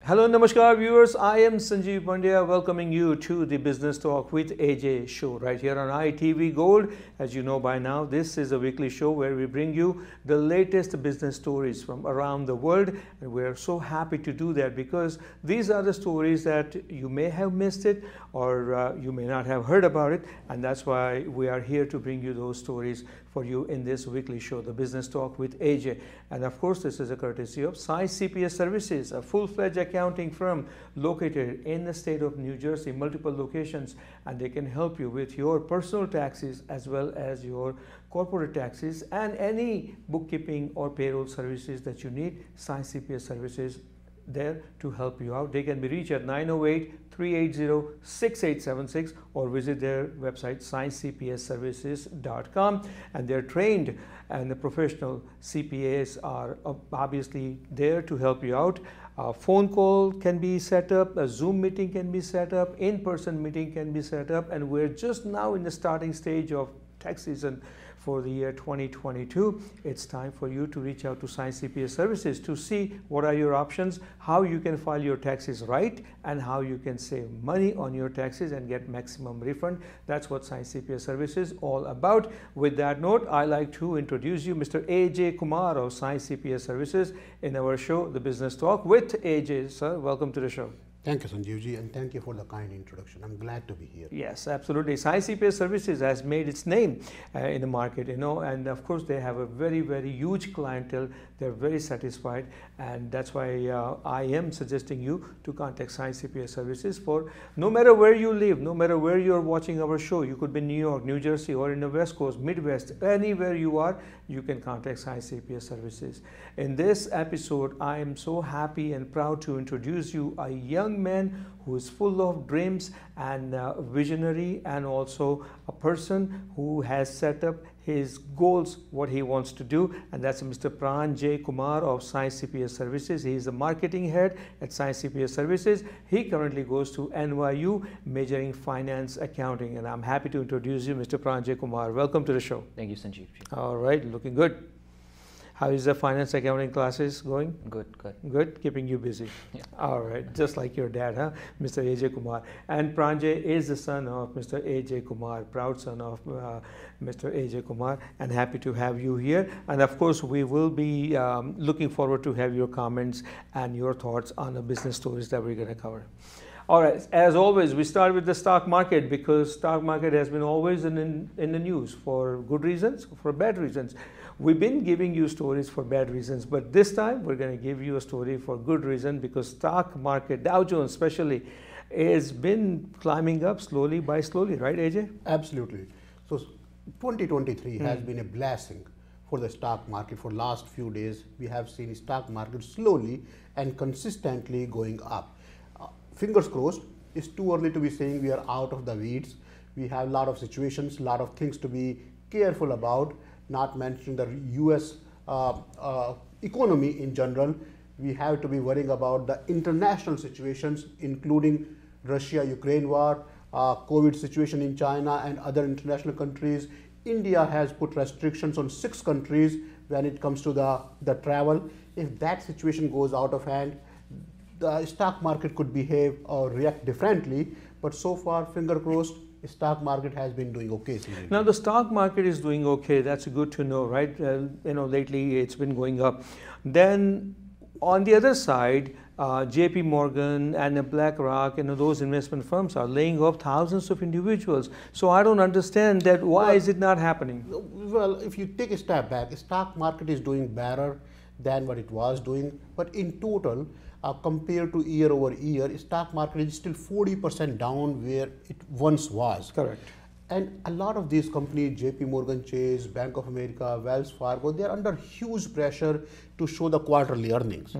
Hello, namaskar viewers. I am Sanjeev Pandya welcoming you to the Business Talk with AJ show right here on ITV Gold. As you know by now, this is a weekly show where we bring you the latest business stories from around the world. And we're so happy to do that because these are the stories that you may have missed it or you may not have heard about it. And that's why we are here to bring you those stories for you in this weekly show, the Business Talk with AJ. And of course, this is a courtesy of Sai CPS Services, a full-fledged accounting firm located in the state of New Jersey, multiple locations, and they can help you with your personal taxes as well as your corporate taxes and any bookkeeping or payroll services that you need. Sai CPS Services there to help you out. They can be reached at 908-380-6876 or visit their website saicpsservices.com, and they're trained and the professional CPAs are obviously there to help you out. A phone call can be set up, a Zoom meeting can be set up, in-person meeting can be set up, and we're just now in the starting stage of tax season for the year 2022. It's time for you to reach out to Sai CPS Services to see what are your options, how you can file your taxes right, and how you can save money on your taxes and get maximum refund. That's what Sai CPS Services is all about. With that note, I like to introduce you Mr. AJ Kumar of Sai CPS Services in our show, The Business Talk with AJ. Sir, welcome to the show. Thank you, Sanjeevji, and thank you for the kind introduction. I'm glad to be here. Yes, absolutely. Sai CPS Services has made its name in the market, and of course they have a very, very huge clientele. They're very satisfied, and that's why I am suggesting you to contact Sai CPS Services for no matter where you live, no matter where you're watching our show. You could be in New York, New Jersey, or in the West Coast, Midwest, anywhere you are, you can contact Sai CPS Services. In this episode, I am so happy and proud to introduce you a young man who is full of dreams and visionary, and also a person who has set up his goals, what he wants to do, and that's Mr. Pranjay Kumar of Sai CPS Services. He is the marketing head at Sai CPS Services. He currently goes to NYU majoring finance accounting, and I'm happy to introduce you, Mr. Pranjay Kumar. Welcome to the show. Thank you, Sanjeev. All right, looking good. How is the finance accounting classes going? Good, good. Good, keeping you busy. Yeah. All right, just like your dad, huh? Mr. AJ Kumar. And Pranjay is the son of Mr. AJ Kumar, proud son of Mr. AJ Kumar, and happy to have you here. And of course, we will be looking forward to have your comments and your thoughts on the business stories that we're going to cover. All right, as always, we start with the stock market because stock market has been always in the news for good reasons, for bad reasons. We've been giving you stories for bad reasons, but this time we're going to give you a story for good reason because stock market, Dow Jones especially, has been climbing up slowly by slowly, right, AJ? Absolutely. So 2023 has been a blessing for the stock market. For last few days, we have seen stock market slowly and consistently going up. Fingers crossed. It's too early to be saying we are out of the weeds. We have a lot of situations, a lot of things to be careful about, not mentioning the US economy in general. We have to be worrying about the international situations, including Russia-Ukraine war, COVID situation in China and other international countries. India has put restrictions on 6 countries when it comes to the travel. If that situation goes out of hand, the stock market could behave or react differently, but so far, finger crossed, stock market has been doing okay. Now the stock market is doing okay. That's good to know, right? Lately it's been going up. Then on the other side, JP Morgan and BlackRock and those investment firms are laying off thousands of individuals. So I don't understand that. Why is it not happening? Well, if you take a step back, the stock market is doing better than what it was doing, but in total, compared to year over year, stock market is still 40% down where it once was. Correct. And a lot of these companies, JP Morgan Chase, Bank of America, Wells Fargo, they are under huge pressure to show the quarterly earnings.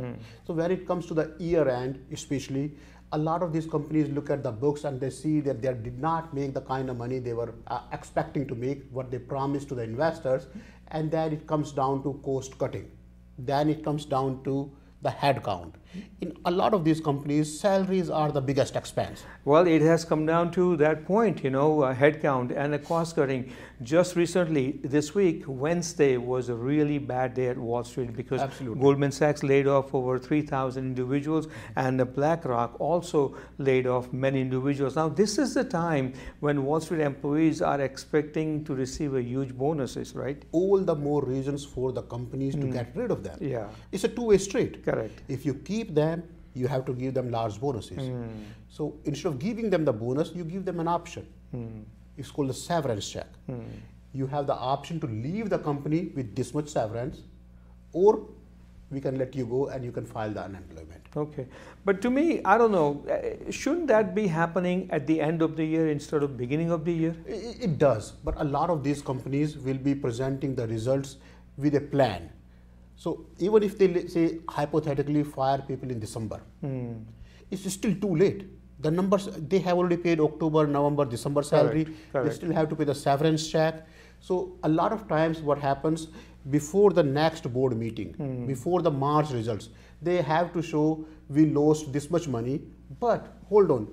So when it comes to the year end, especially, a lot of these companies look at the books and they see that they did not make the kind of money they were expecting to make, what they promised to the investors, and then it comes down to cost cutting. Then it comes down to the head count. In a lot of these companies, salaries are the biggest expense. Well, it has come down to that point, headcount and the cost cutting. Just recently, this week, Wednesday was a really bad day at Wall Street because Absolutely. Goldman Sachs laid off over 3,000 individuals and BlackRock also laid off many individuals. Now, this is the time when Wall Street employees are expecting to receive a huge bonuses, right? All the more reasons for the companies to get rid of them. Yeah. It's a two-way street. Correct. If you keep them, you have to give them large bonuses. So instead of giving them the bonus, you give them an option. It's called a severance check. You have the option to leave the company with this much severance, or we can let you go and you can file the unemployment. Okay. But to me, I don't know, shouldn't that be happening at the end of the year instead of beginning of the year? It does, but a lot of these companies will be presenting the results with a plan. So even if they say hypothetically fire people in December, it's still too late. The numbers, they have already paid October, November, December salary. Correct. They still have to pay the severance check. So a lot of times what happens before the next board meeting, before the March results, they have to show we lost this much money, but hold on,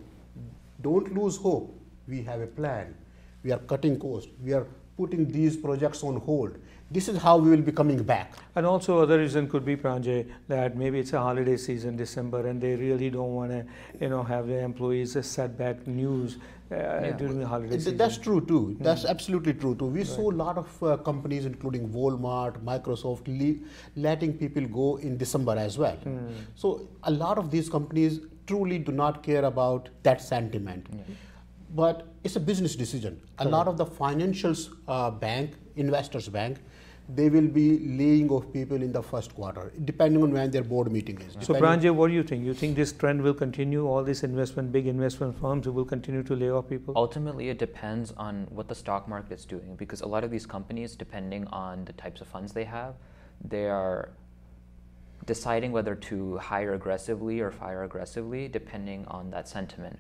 don't lose hope. We have a plan. We are cutting costs. We are putting these projects on hold. This is how we will be coming back. And also other reason could be, Pranjay, that maybe it's a holiday season, December, and they really don't want to, have their employees setback news during the holiday season. That's true too. That's absolutely true too. We saw a lot of companies, including Walmart, Microsoft, letting people go in December as well. So a lot of these companies truly do not care about that sentiment. But it's a business decision. A lot of the financials investors bank, they will be laying off people in the first quarter, depending on when their board meeting is. So Pranjay, what do you think? You think this trend will continue? All these big investment firms will continue to lay off people? Ultimately, it depends on what the stock market is doing, because a lot of these companies, depending on the types of funds they have, they are deciding whether to hire aggressively or fire aggressively, depending on that sentiment.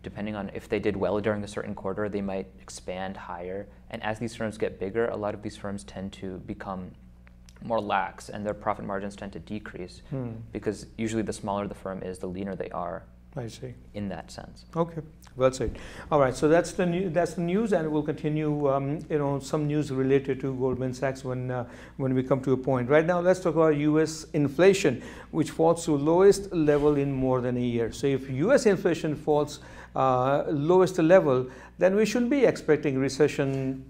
Depending on if they did well during a certain quarter, they might expand higher. And as these firms get bigger, a lot of these firms tend to become more lax and their profit margins tend to decrease because usually the smaller the firm is, the leaner they are. I see. In that sense. Okay, well said. All right, so that's the news, and we'll continue. Some news related to Goldman Sachs when we come to a point. Right now, let's talk about U.S. inflation, which falls to lowest level in more than a year. So, if U.S. inflation falls lowest level, then we shouldn't be expecting recession.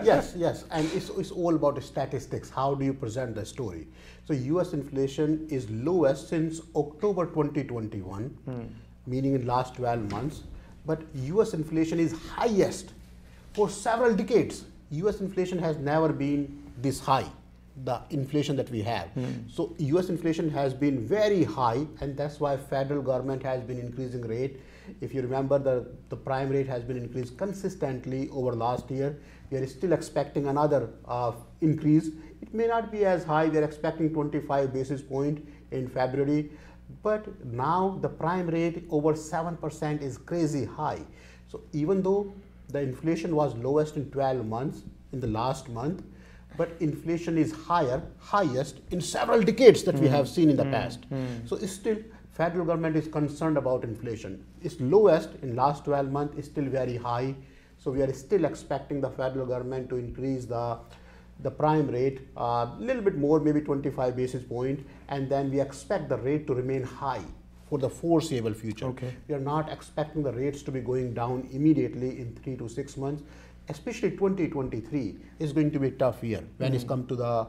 Yes, and it's all about the statistics. How do you present the story? So U.S. inflation is lowest since October 2021, meaning in last 12 months. But U.S. inflation is highest for several decades. U.S. inflation has never been this high, the inflation that we have. So U.S. inflation has been very high, and that's why federal government has been increasing rate. If you remember, the prime rate has been increased consistently over last year. We are still expecting another increase. It may not be as high. We are expecting 25 basis point in February. But now the prime rate over 7% is crazy high. So even though the inflation was lowest in 12 months in the last month, but inflation is highest in several decades that we have seen in the past. So it's still, federal government is concerned about inflation. It's lowest in last 12 months, is still very high. So we are still expecting the federal government to increase the prime rate a little bit more, maybe 25 basis point, and then we expect the rate to remain high for the foreseeable future. Okay. We are not expecting the rates to be going down immediately in 3 to 6 months. Especially 2023 is going to be a tough year when it comes to the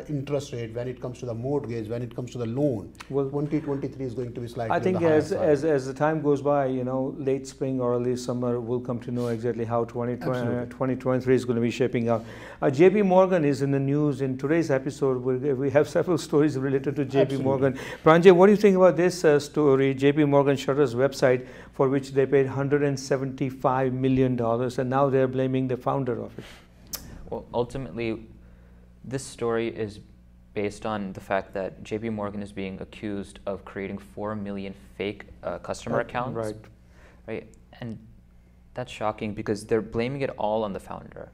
interest rate, when it comes to the mortgage, when it comes to the loan. Well, 2023 is going to be slightly. I think as the time goes by, late spring or early summer, we'll come to know exactly how 2023 is going to be shaping up. JP Morgan is in the news. In today's episode, we have several stories related to JP Morgan. Pranjay, what do you think about this story? JP Morgan Shutter's website, for which they paid $175 million, and now they're blaming the founder of it. Well, ultimately, this story is based on the fact that JP Morgan is being accused of creating 4 million fake customer accounts. Right. And that's shocking because they're blaming it all on the founder.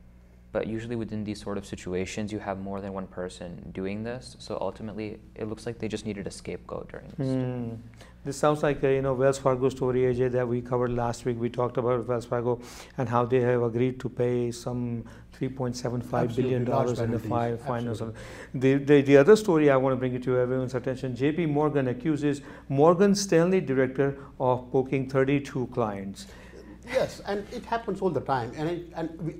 But usually within these sort of situations, you have more than one person doing this. So ultimately, it looks like they just needed a scapegoat during this. This sounds like a Wells Fargo story, AJ, that we covered last week. We talked about Wells Fargo and how they have agreed to pay some $3.75 billion in the finals. The other story I want to bring it to everyone's attention, JP Morgan accuses Morgan Stanley director of poking 32 clients. Yes, and it happens all the time,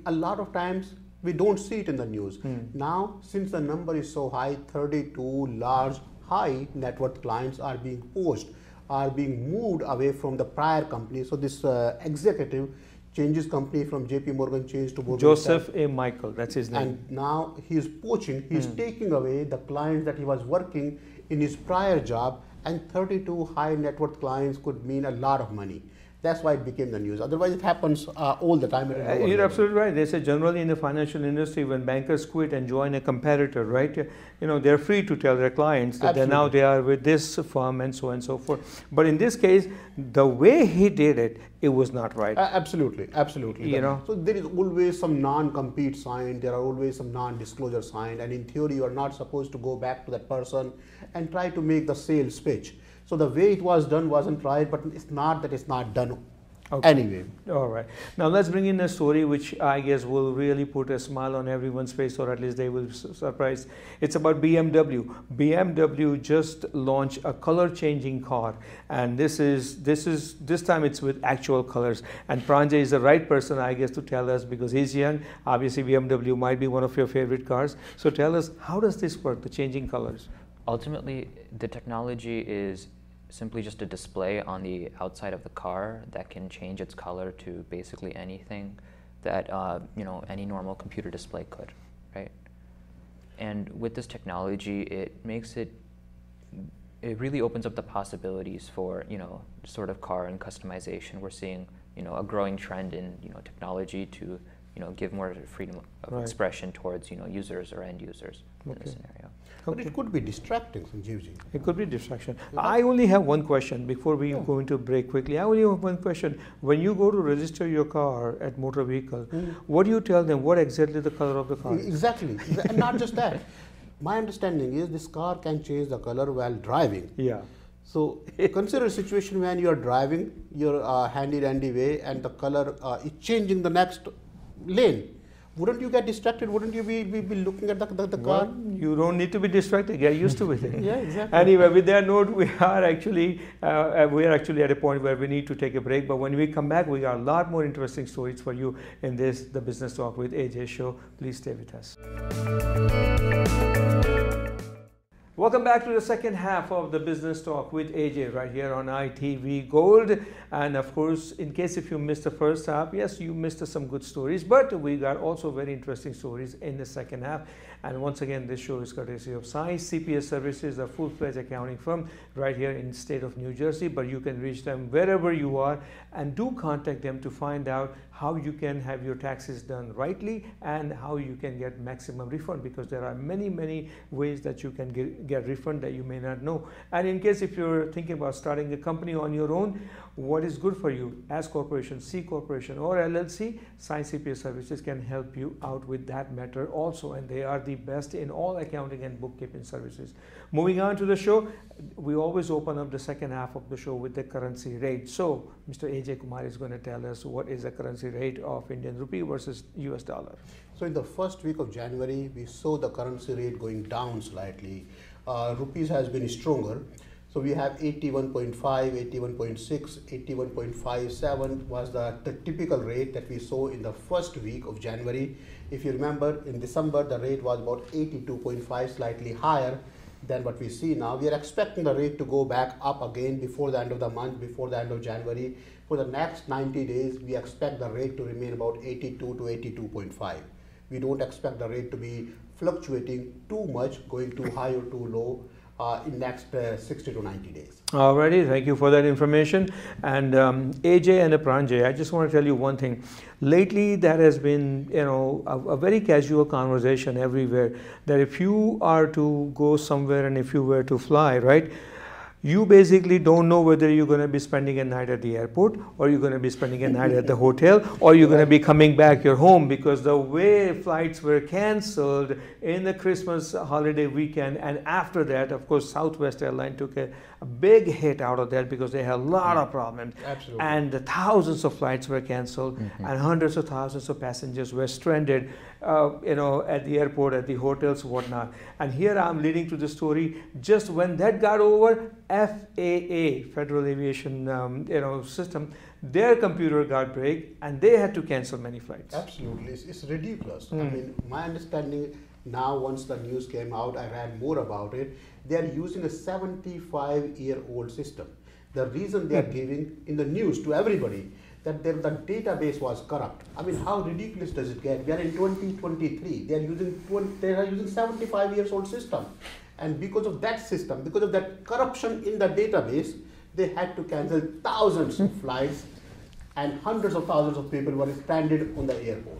a lot of times we don't see it in the news. Now, since the number is so high, 32 large, high net worth clients are being poached, are being moved away from the prior company. So this executive changes company from JP Morgan changed to Morgan Joseph A. Michael, that's his name. And now he's poaching, he's taking away the clients that he was working in his prior job, and 32 high net worth clients could mean a lot of money. That's why it became the news. Otherwise, it happens all the time. You're absolutely right. They say generally in the financial industry, when bankers quit and join a competitor, right? They're free to tell their clients that now they are with this firm and so on and so forth. But in this case, the way he did it, it was not right. Absolutely. So there is always some non-compete signed. There are always some non-disclosure signed. And in theory, you are not supposed to go back to that person and try to make the sales pitch. So the way it was done wasn't right, but it's not that it's not done anyway. All right. Now let's bring in a story which I guess will really put a smile on everyone's face, or at least they will be surprised. It's about BMW. BMW just launched a color-changing car, and this time it's with actual colors. And Pranjay is the right person, I guess, to tell us, because he's young. Obviously, BMW might be one of your favorite cars. So tell us, how does this work, the changing colors? Ultimately, the technology is simply just a display on the outside of the car that can change its color to basically anything that any normal computer display could, right? And with this technology, it really opens up the possibilities for sort of car and customization. We're seeing a growing trend in technology to give more freedom of expression towards users or end users in this scenario. But it could be distracting, Sanjeevji. It could be distraction. I only have one question before we go into break quickly. I only have one question. When you go to register your car at motor vehicle, what do you tell them? What exactly the color of the car is? Exactly. And not just that. My understanding is this car can change the color while driving. Yeah. So consider a situation when you are driving your handy-dandy way and the color is changing the next lane. Wouldn't you get distracted? Wouldn't you be looking at the car? Well, you don't need to be distracted. Get used to it. Yeah, exactly. Anyway, with that note, we are actually at a point where we need to take a break. But when we come back, we got a lot more interesting stories for you in the Business Talk with AJ show. Please stay with us. Welcome back to the second half of the Business Talk with AJ right here on ITV Gold. And of course, in case if you missed the first half, yes, you missed some good stories, but we got also very interesting stories in the second half. And once again, this show is courtesy of Science CPA Services, a full-fledged accounting firm right here in the state of New Jersey. But you can reach them wherever you are, and do contact them to find out how you can have your taxes done rightly and how you can get maximum refund, because there are many ways that you can get refund that you may not know. And in case if you're thinking about starting a company on your own, what is good for you as corporation, C corporation or LLC, Science CPA Services can help you out with that matter also, and they are the best in all accounting and bookkeeping services. Moving on to the show, we always open up the second half of the show with the currency rate. So Mr. AJ Kumar is going to tell us what is the currency rate of Indian rupee versus US dollar. So in the first week of January, we saw the currency rate going down slightly. Rupees has been stronger. So we have 81.5, 81.6, 81.57 was the typical rate that we saw in the first week of January. If you remember, in December, the rate was about 82.5, slightly higher than what we see now. We are expecting the rate to go back up again before the end of the month, before the end of January. For the next 90 days, we expect the rate to remain about 82 to 82.5. We don't expect the rate to be fluctuating too much, going too high or too low in next 60 to 90 days. Alrighty, thank you for that information. And AJ and Pranjay, I just want to tell you one thing. Lately, there has been, a very casual conversation everywhere that if you are to go somewhere and if you were to fly, right, you basically don't know whether you're going to be spending a night at the airport, or you're going to be spending a night at the hotel, or you're going to be coming back your home, because the way flights were cancelled in the Christmas holiday weekend, and after that, of course, Southwest Airlines took a big hit out of that because they had a lot of problems. Absolutely. And the thousands of flights were cancelled, and hundreds of thousands of passengers were stranded, at the airport, at the hotels, whatnot. And here I'm leading to the story. Just when that got over, FAA, Federal Aviation, System, their computer got break, and they had to cancel many flights. Absolutely, it's ridiculous. I mean, my understanding now, once the news came out, I read more about it. They are using a 75-year-old system. The reason they are giving in the news to everybody that the database was corrupt. I mean, how ridiculous does it get? We are in 2023. They are using 75-year-old system, and because of that system, because of that corruption in the database, they had to cancel thousands of flights, and hundreds of thousands of people were stranded on the airport.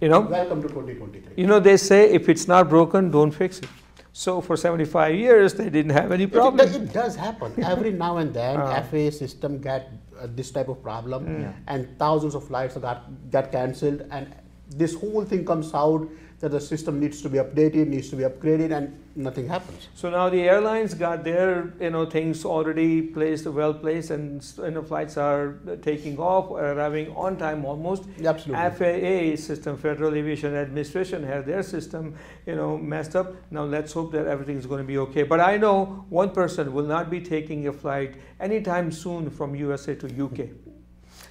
Welcome to 2023. They say if it's not broken, don't fix it. So for 75 years, they didn't have any problem. It does happen. Every now and then, FAA system get this type of problem, and thousands of flights got cancelled, and this whole thing comes out that the system needs to be updated, needs to be upgraded, and nothing happens. So now the airlines got their things already well placed, and flights are taking off, arriving on time almost. Absolutely. FAA system, Federal Aviation Administration, had their system messed up. Now let's hope that everything is going to be okay. But I know one person will not be taking a flight anytime soon from USA to UK,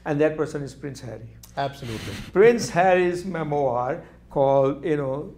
and that person is Prince Harry. Absolutely. Prince Harry's memoir called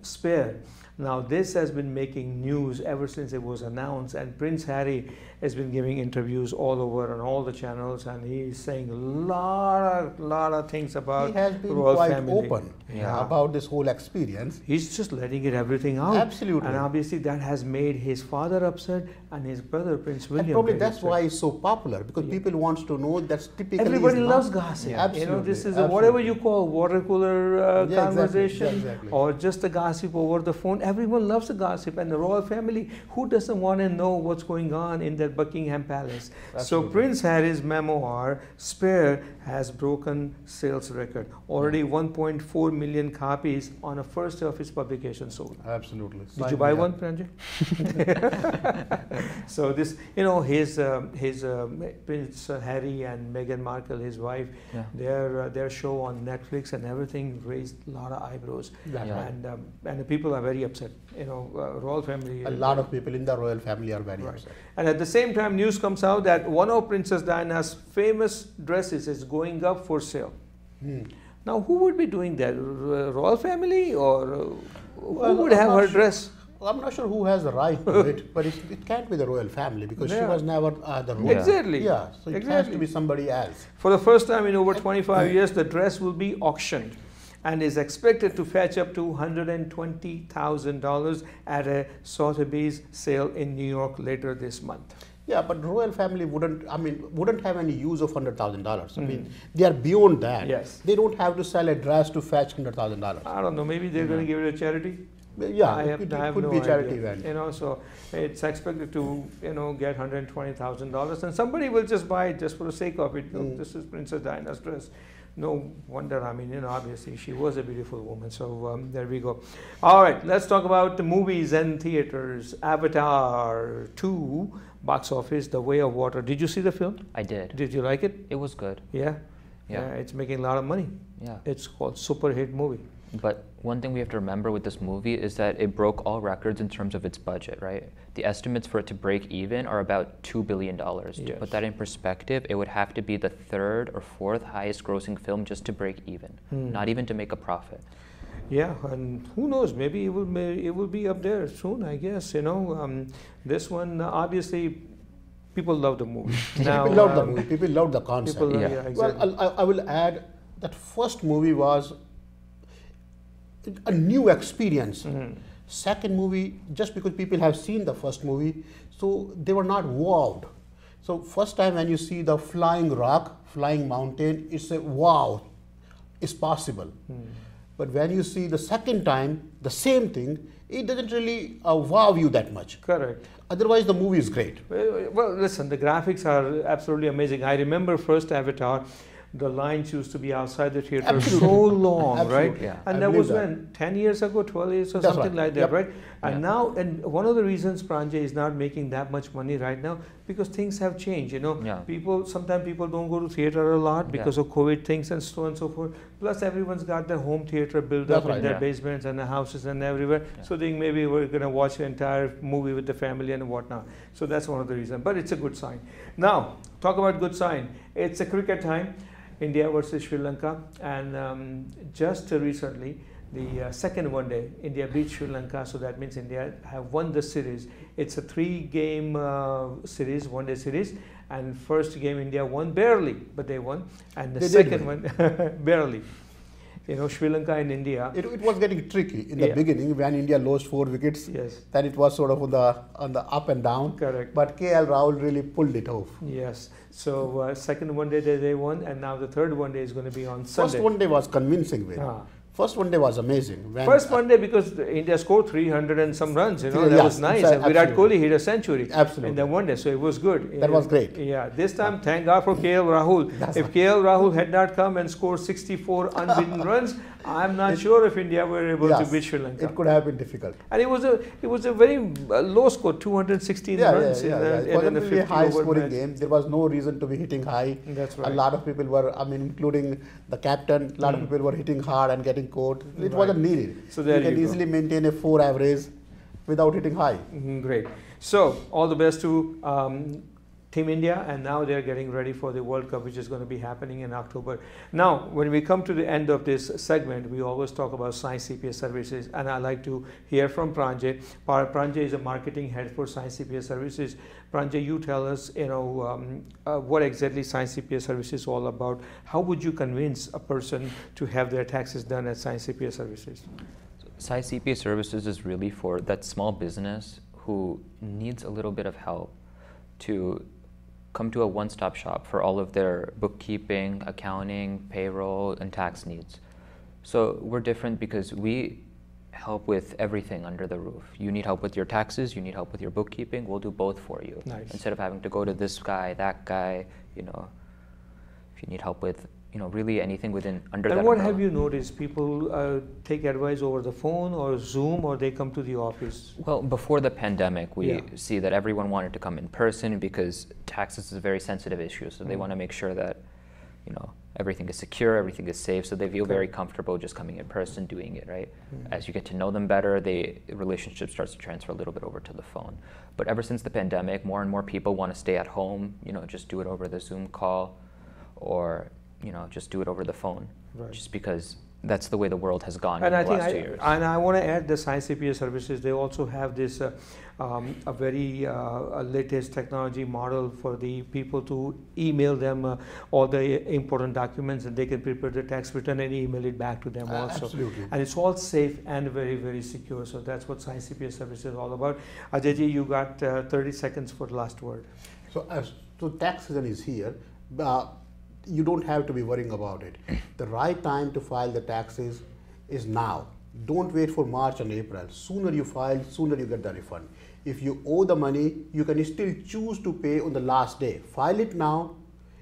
Spare. Now this has been making news ever since it was announced, and Prince Harry has been giving interviews all over on all the channels, and he's saying a lot of things about he has been royal quite family. open about this whole experience. He's just letting everything out. Absolutely. And obviously that has made his father upset and his brother Prince William. And probably very that's upset. why he's so popular, because people wants to know. That's typically everybody is loves not- gossip. Absolutely. This is absolutely. whatever you call water cooler Exactly, conversation, exactly. or just a gossip over the phone. Everyone loves the gossip, and the royal family. Who doesn't want to know what's going on in that Buckingham Palace? So Absolutely. Prince Harry's memoir Spare has broken sales record. Already 1.4 million copies on a first day of its publication sold. Absolutely. Did you buy one, Pranjay? So this, his Prince Harry and Meghan Markle, his wife, their show on Netflix and everything raised a lot of eyebrows, and the people are very upset. Royal family. A lot of people in the royal family are very Right. upset. And at the same time, news comes out that one of Princess Diana's famous dresses is going up for sale. Now, who would be doing that? Royal family, or who would have her dress? I'm not sure who has the right to it, but it can't be the royal family, because she Yeah. was never the royal. Exactly. Yeah, so it has Exactly. to be somebody else. For the first time in over 25 years, the dress will be auctioned and is expected to fetch up to $120,000 at a Sotheby's sale in New York later this month. Yeah, but royal family wouldn't have any use of $100,000. I mean, they are beyond that. Yes. They don't have to sell a dress to fetch $100,000. I don't know, maybe they're going to give it a charity? Yeah, I it have could no be a charity idea. event. So it's expected to, get $120,000, and somebody will just buy it just for the sake of it. Look, this is Princess Diana's dress. No wonder. Obviously she was a beautiful woman. So there we go. All right, let's talk about the movies and theaters. Avatar 2 box office, The Way of Water. Did you see the film? I did. Did you like it? It was good. Yeah. Yeah. It's making a lot of money. Yeah. It's called super hit movie. But one thing we have to remember with this movie is that it broke all records in terms of its budget, right? The estimates for it to break even are about $2 billion. To Yes. put that in perspective, it would have to be the third or fourth highest grossing film just to break even, not even to make a profit. Yeah, and who knows? Maybe it will be up there soon. I guess this one obviously people love the movie. Now, People love the movie. People love the concept. People, Yeah. yeah, exactly. Well, I will add that first movie was a new experience. Second movie, just because people have seen the first movie, so they were not wowed. So first time when you see the flying rock, flying mountain, it's a wow, it's possible. But when you see the second time, the same thing, it doesn't really wow you that much. Correct. Otherwise, the movie is great. Well, listen, the graphics are absolutely amazing. I remember first Avatar, the lines used to be outside the theater Absolutely. so long, Absolutely. right? Yeah. And I that believe was that. when 10 years ago, 12 years or That's something right. like that, Yep. right? And Yeah. now, and one of the reasons Pranjay is not making that much money right now, because things have changed, you know. Yeah. Sometimes people don't go to theater a lot because Yeah. of COVID things and so on and so forth. Plus, everyone's got their home theater built That's up in right. their Yeah. basements and the houses and everywhere. Yeah. So they maybe we're going to watch the entire movie with the family and whatnot. So that's one of the reasons. But it's a good sign. Now, talk about good sign. It's a cricket time. India versus Sri Lanka, and just recently, the second one day, India beat Sri Lanka, so that means India have won the series. It's a 3-game series, one-day series, and first game India won barely, but they won, and the They did second win. one barely. You know, Sri Lanka and India. It was getting tricky in the Yeah. beginning when India lost 4 wickets. Yes, Then it was sort of on the up and down. correct. But KL Rahul really pulled it off. Yes. So second one day they won, and now the third one day is going to be on Sunday. First one day was convincing win. Ah. First one day was amazing. When, First one day because India scored 300 and some runs, you know, Yeah, that yes, was nice. absolutely. And Virat Kohli hit a century Absolutely. in the one day, so it was good. That was great. Yeah, this time, thank God for KL Rahul. That's If KL Rahul had not come and scored 64 unbeaten runs, I'm not sure if India were able to Yes, beat Sri Lanka. it could have been difficult. And it was a very low score, 216 runs It in wasn't a really a 50 high over scoring match. game. There was no reason to be hitting high. That's A right. lot of people were, including the captain, a lot of people were hitting hard and getting caught. It Right. wasn't needed. So there you can you go. easily maintain a 4 average without hitting high. Great. So all the best to Team India, and now they're getting ready for the World Cup, which is going to be happening in October. Now, when we come to the end of this segment, we always talk about Science CPS Services, and I like to hear from Pranjay. Pranjay is a marketing head for Science CPS Services. Pranjay, you tell us, what exactly Science CPS Services is all about. How would you convince a person to have their taxes done at Science CPS Services? Science CPA Services is really for that small business who needs a little bit of help to come to a one-stop shop for all of their bookkeeping, accounting, payroll, and tax needs. So we're different because we help with everything under the roof. You need help with your taxes, you need help with your bookkeeping, we'll do both for you. Nice. Instead of having to go to this guy, that guy, if you need help with really anything under that And what umbrella. have you noticed? People take advice over the phone or Zoom, or they come to the office? Well, before the pandemic, we Yeah. see that everyone wanted to come in person because taxes is a very sensitive issue. So they want to make sure that, everything is secure, everything is safe. So they feel very comfortable just coming in person, doing it, right? As you get to know them better, the relationship starts to transfer a little bit over to the phone. But ever since the pandemic, more and more people want to stay at home, just do it over the Zoom call, or just do it over the phone, Right. just because that's the way the world has gone And in I the think last 2 years. I want to add the Science CPS Services. They also have this a very latest technology model for the people to email them all the important documents, and they can prepare the tax return and email it back to them also. Absolutely. And it's all safe and very, very secure. So that's what Science CPS Services is all about. Ajayji, you got 30 seconds for the last word. So tax season is here. You don't have to be worrying about it. The right time to file the taxes is now. Don't wait for March and April. Sooner you file, sooner you get the refund. If you owe the money, you can still choose to pay on the last day. File it now.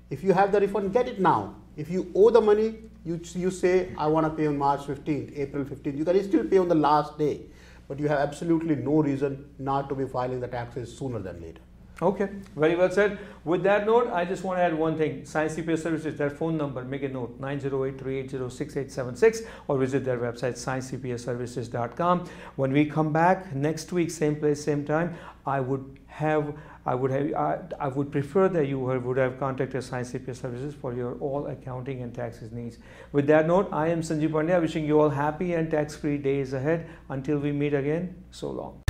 If you have the refund, get it now. If you owe the money, you say, I want to pay on March 15th, April 15th. You can still pay on the last day. But you have absolutely no reason not to be filing the taxes sooner than later. Okay, very well said. With that note, I just want to add one thing. Science CPS Services, their phone number, make a note, 908-380-6876, or visit their website, sciencecpsservices.com. When we come back next week, same place, same time, I would prefer that you would have contacted Science CPS Services for your all accounting and taxes needs. With that note, I am Sanjeev Pandya, wishing you all happy and tax-free days ahead. Until we meet again, so long.